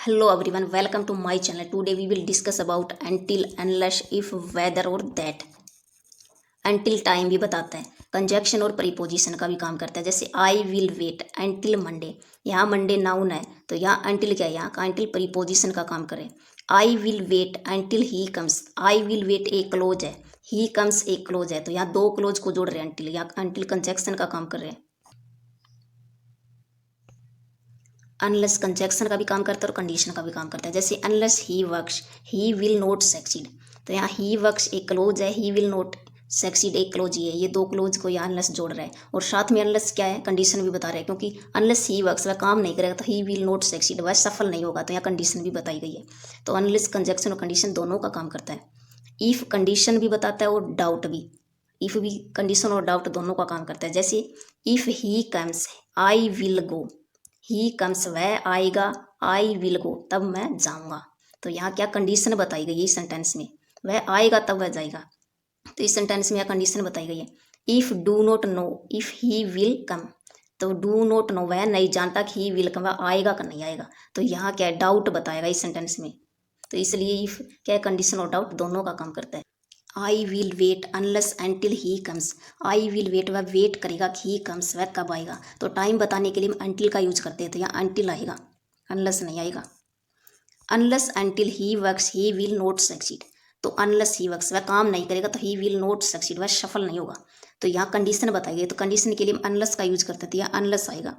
Hello everyone, welcome to my channel. Today we will discuss about until, unless, if, whether और that. until time भी बताता है, conjunction और preposition का भी काम करता है। जैसे I will wait until Monday, यहाँ मंडे नाउन है तो यहाँ until क्या है, यहाँ का until प्रीपोजिशन का काम करे। I will wait until he comes, I will wait एक क्लोज है, ही कम्स एक क्लोज है तो यहाँ दो क्लोज को जोड़ रहे हैं until, यहाँ until कंजक्शन का काम कर रहे हैं। अनलेस कंजक्शन का भी काम करता है और कंडीशन का भी काम करता है। जैसे unless he works he will not succeed, तो यहाँ ही वर्क्स एक क्लोज है, ही विल नॉट सक्सीड एक क्लोज ही है, ये दो क्लोज को यहाँ अनलेस जोड़ रहा है। और साथ में अनलेस क्या है, कंडीशन भी बता रहे हैं, क्योंकि अनलेस ही वर्क्स वह काम नहीं करेगा तो ही विल नॉट सक्सीड वह सफल नहीं होगा, तो यहाँ कंडीशन भी बताई गई है। तो अनलेस कंजक्शन और कंडीशन दोनों का काम करता है। इफ़ कंडीशन भी बताता है और डाउट भी, इफ़ भी कंडीशन और डाउट दोनों का काम करता है। जैसे if he comes I will go, he comes वह आएगा, आई विल गो तब मैं जाऊंगा। तो यहाँ क्या कंडीशन बताई गई है इस सेंटेंस में, वह आएगा तब वह जाएगा, तो इस सेंटेंस में यह कंडीशन बताई गई है। If do not know if he will come, तो डू नॉट नो वह नहीं जानता कि ही विल कम वह आएगा कि नहीं आएगा, तो यहाँ क्या है डाउट बताएगा इस सेंटेंस में। तो इसलिए इफ़ क्या है, कंडीशन और डाउट दोनों का काम करता है। I will wait unless until he comes, I will wait वह वेट करेगा कि ही कम्स वह कब आएगा। तो टाइम बताने के लिए हम एंटिल का यूज करते हैं, तो यहाँ एंटिल आएगा, अनलेस नहीं आएगा। Unless until he works he will not succeed, तो अनलेस ही वर्क्स वह काम नहीं करेगा तो ही विल नॉट सक्सीड वह सफल नहीं होगा। तो यहाँ कंडीशन बताई गई, तो कंडीशन के लिए हम अनलेस का यूज करते हैं, तो यहाँ अनलेस आएगा।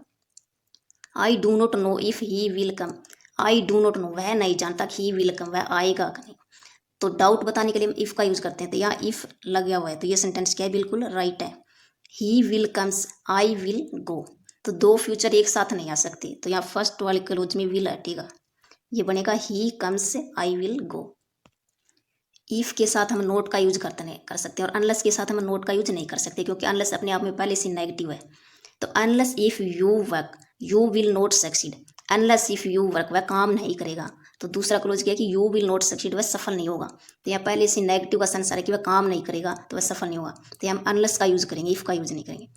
I do not know if he will come, I do not know वह नहीं जानता कि ही विल कम वह आएगा कि नहीं। तो डाउट बताने के लिए हम इफ़ का यूज़ करते हैं, तो यहाँ इफ़ लगा हुआ है तो ये सेंटेंस क्या है, बिल्कुल राइट है। He will comes I will go, तो दो फ्यूचर एक साथ नहीं आ सकते, तो यहाँ फर्स्ट वाले क्लोज में विल हटेगा, ये बनेगा ही comes I will go. If के साथ हम नोट का यूज कर सकते हैं और अनलेस के साथ हम नोट का यूज नहीं कर सकते, क्योंकि अनलेस अपने आप में पहले से नेगेटिव है। तो unless if you work you will not succeed, unless if you work वह काम नहीं करेगा, तो दूसरा क्लोज क्या है कि यू विल नॉट सक्सीड वह सफल नहीं होगा। तो यहाँ पहले से नेगेटिव का सेंस आ रहा है कि वह काम नहीं करेगा तो वह सफल नहीं होगा, तो यहाँ हम अनलेस का यूज करेंगे, इफ़ का यूज नहीं करेंगे।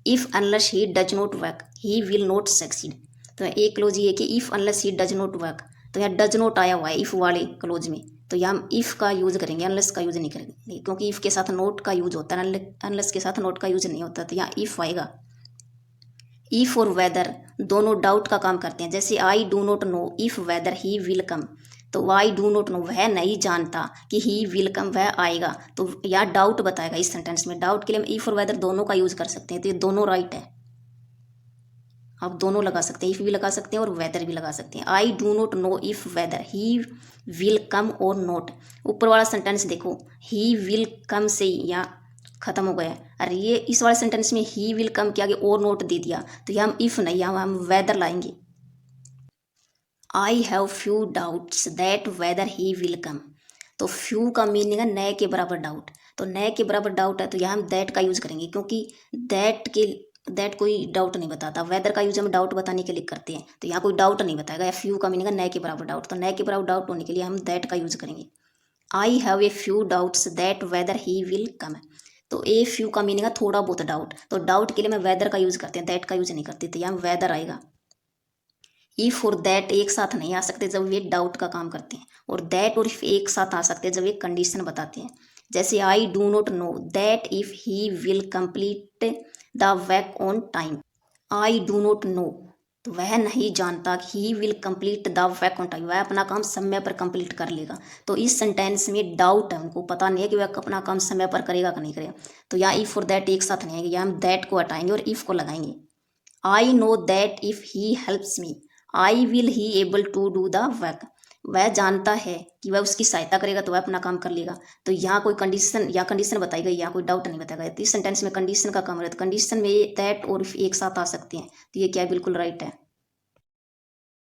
If unless he does not work he will not succeed, तो एक क्लोज ये है कि if unless he does not work, तो यहाँ डज नॉट आया हुआ है इफ़ वाले क्लोज में, तो यहाँ हम इफ़ का यूज करेंगे, अनलेस का यूज नहीं करेंगे, क्योंकि इफ़ के साथ नोट का यूज होता है, अनलेस के साथ नोट का यूज नहीं होता, तो यहाँ इफ़ आएगा। इफ़ और वेदर दोनों डाउट का काम करते हैं। जैसे I do not know if weather he will come, तो आई डू नॉट नो वह नहीं जानता कि ही विल कम वह आएगा, तो यहाँ डाउट बताएगा इस सेंटेंस में। डाउट के लिए हम इफ़ और वेदर दोनों का यूज कर सकते हैं, तो ये दोनों राइट है, आप दोनों लगा सकते हैं, इफ़ भी लगा सकते हैं और वेदर भी लगा सकते हैं। I do not know if weather he will come और नॉट, ऊपर वाला सेंटेंस देखो ही विल कम से यहाँ खत्म हो गया है, अरे ये इस वाले सेंटेंस में ही विल कम के आगे और नोट दे दिया, तो यहाँ हम इफ़ नहीं, यहाँ हम वेदर लाएंगे। I have few doubts that whether he will come, तो फ्यू का मीनिंग है नए के बराबर डाउट, तो नए के बराबर डाउट है तो यहाँ हम दैट का यूज़ करेंगे, क्योंकि दैट कोई डाउट नहीं बताता। वेदर का यूज हम डाउट बताने के लिए करते हैं, तो यहाँ कोई डाउट नहीं बताएगा। या फ्यू का मीनिंग है नए के बराबर डाउट, तो नए के बराबर डाउट होने के लिए हम दैट का यूज करेंगे। I have a few doubts that whether he will come, तो ए फ्यू का मीनिंग है थोड़ा बहुत डाउट, तो डाउट के लिए मैं वेदर का यूज करते हैं, दैट का यूज नहीं करते, तो यहाँ वेदर आएगा। इफ और दैट एक साथ नहीं आ सकते जब वे डाउट का काम करते हैं, और दैट और इफ एक साथ आ सकते हैं जब वे कंडीशन बताते हैं। जैसे I do not know that if he will complete the work on time, I do not know तो वह नहीं जानता कि he will complete the work on time वह अपना काम समय पर कंप्लीट कर लेगा। तो इस सेंटेंस में डाउट है, उनको पता नहीं है कि वह अपना काम समय पर करेगा कि नहीं करेगा, तो यहाँ इफ और दैट एक साथ नहीं आएंगे, यहाँ हम दैट को हटाएंगे और इफ को लगाएंगे। I know that if he helps me I will he able to do the work, वह जानता है कि वह उसकी सहायता करेगा तो वह अपना काम कर लेगा। तो यहाँ कोई कंडीशन या कंडीशन बताई गई, यहाँ कोई डाउट नहीं बताया गया, तो इस सेंटेंस में कंडीशन का काम है, तो कंडीशन में दैट और इफ एक साथ आ सकते हैं, तो ये क्या है, बिल्कुल राइट है।